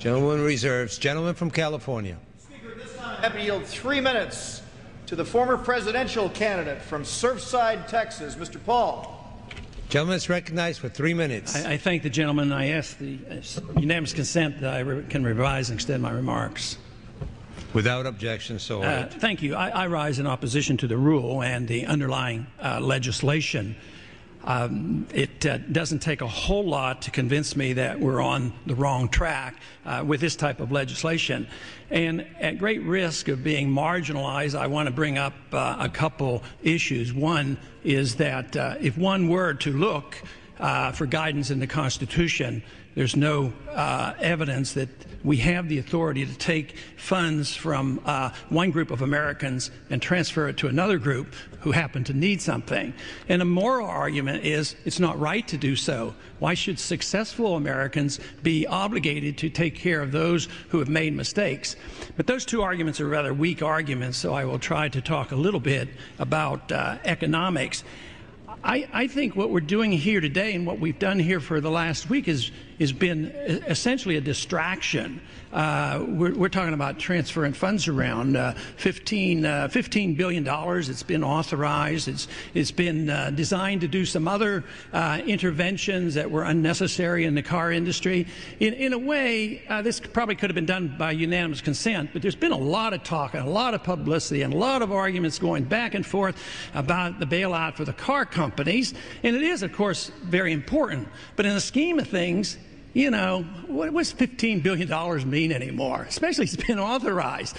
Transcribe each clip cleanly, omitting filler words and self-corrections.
Gentleman reserves. Gentleman from California. Speaker, this time I have to yield 3 minutes to the former presidential candidate from Surfside, Texas, Mr. Paul. Gentleman is recognized for 3 minutes. I thank the gentleman. I ask the unanimous consent that I can revise and extend my remarks. Without objection, so ordered. Thank you. I rise in opposition to the rule and the underlying legislation. It doesn't take a whole lot to convince me that we're on the wrong track with this type of legislation. And at great risk of being marginalized, I want to bring up a couple issues. One is that if one were to look for guidance in the Constitution, there's no evidence that we have the authority to take funds from one group of Americans and transfer it to another group who happen to need something. And a moral argument is it's not right to do so. Why should successful Americans be obligated to take care of those who have made mistakes? But those two arguments are rather weak arguments, so I will try to talk a little bit about economics. I think what we're doing here today and what we've done here for the last week has been essentially a distraction. We're talking about transferring funds around $15 billion. It's been authorized. It's been designed to do some other interventions that were unnecessary in the car industry. In a way, this probably could have been done by unanimous consent, but there's been a lot of talk and a lot of publicity and a lot of arguments going back and forth about the bailout for the car companies. And it is, of course, very important. But in the scheme of things, you know, what's $15 billion mean anymore? Especially it's been authorized.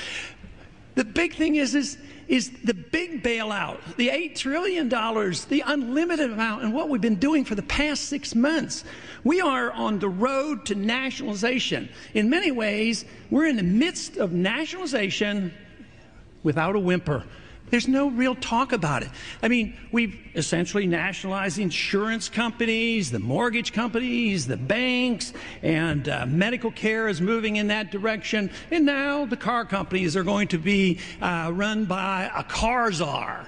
The big thing is the big bailout, the $8 trillion, the unlimited amount, and what we've been doing for the past 6 months. We are on the road to nationalization. In many ways, we're in the midst of nationalization without a whimper. There's no real talk about it. I mean, we've essentially nationalized the insurance companies, the mortgage companies, the banks, and medical care is moving in that direction. And now the car companies are going to be run by a car czar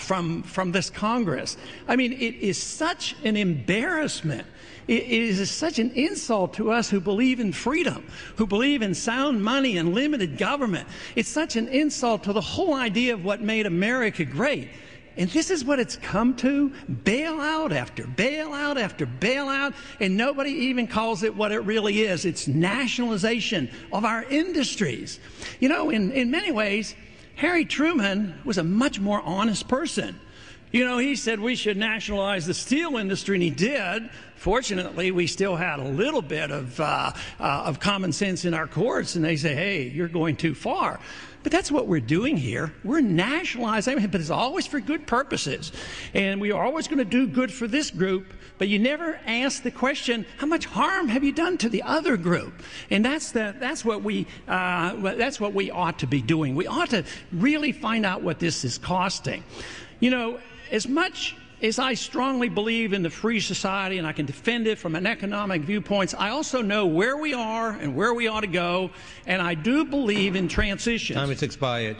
from this Congress. I mean, it is such an embarrassment. It is such an insult to us who believe in freedom, who believe in sound money and limited government. It's such an insult to the whole idea of what made America great. And this is what it's come to, bailout after bailout after bailout, and nobody even calls it what it really is. It's nationalization of our industries. You know, in many ways, Harry Truman was a much more honest person. You know, he said we should nationalize the steel industry, and he did. Fortunately, we still had a little bit of common sense in our courts, and they say, hey, you're going too far. But that's what we're doing here. We're nationalizing, but it's always for good purposes. And we are always going to do good for this group, but you never ask the question, how much harm have you done to the other group? And that's what we ought to be doing. We ought to really find out what this is costing. You know, as much as I strongly believe in the free society and I can defend it from an economic viewpoint, I also know where we are and where we ought to go, and I do believe in transitions. Time has expired.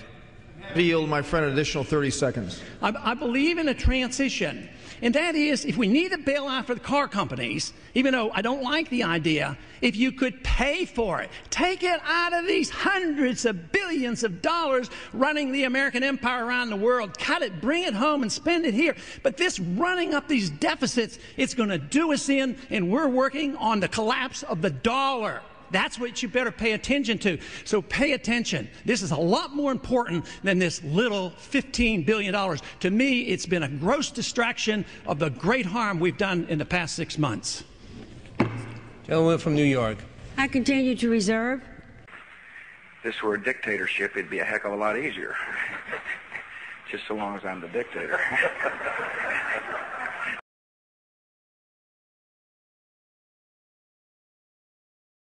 I yield my friend an additional 30 seconds. I believe in a transition, and that is if we need a bailout for the car companies, even though I don't like the idea, if you could pay for it, take it out of these hundreds of billions of dollars running the American empire around the world, cut it, bring it home and spend it here. But this running up these deficits, it's going to do us in, and we're working on the collapse of the dollar. That's what you better pay attention to. So pay attention. This is a lot more important than this little $15 billion. To me, it's been a gross distraction of the great harm we've done in the past 6 months. Gentleman from New York. I continue to reserve. If this were a dictatorship, it'd be a heck of a lot easier. Just so long as I'm the dictator.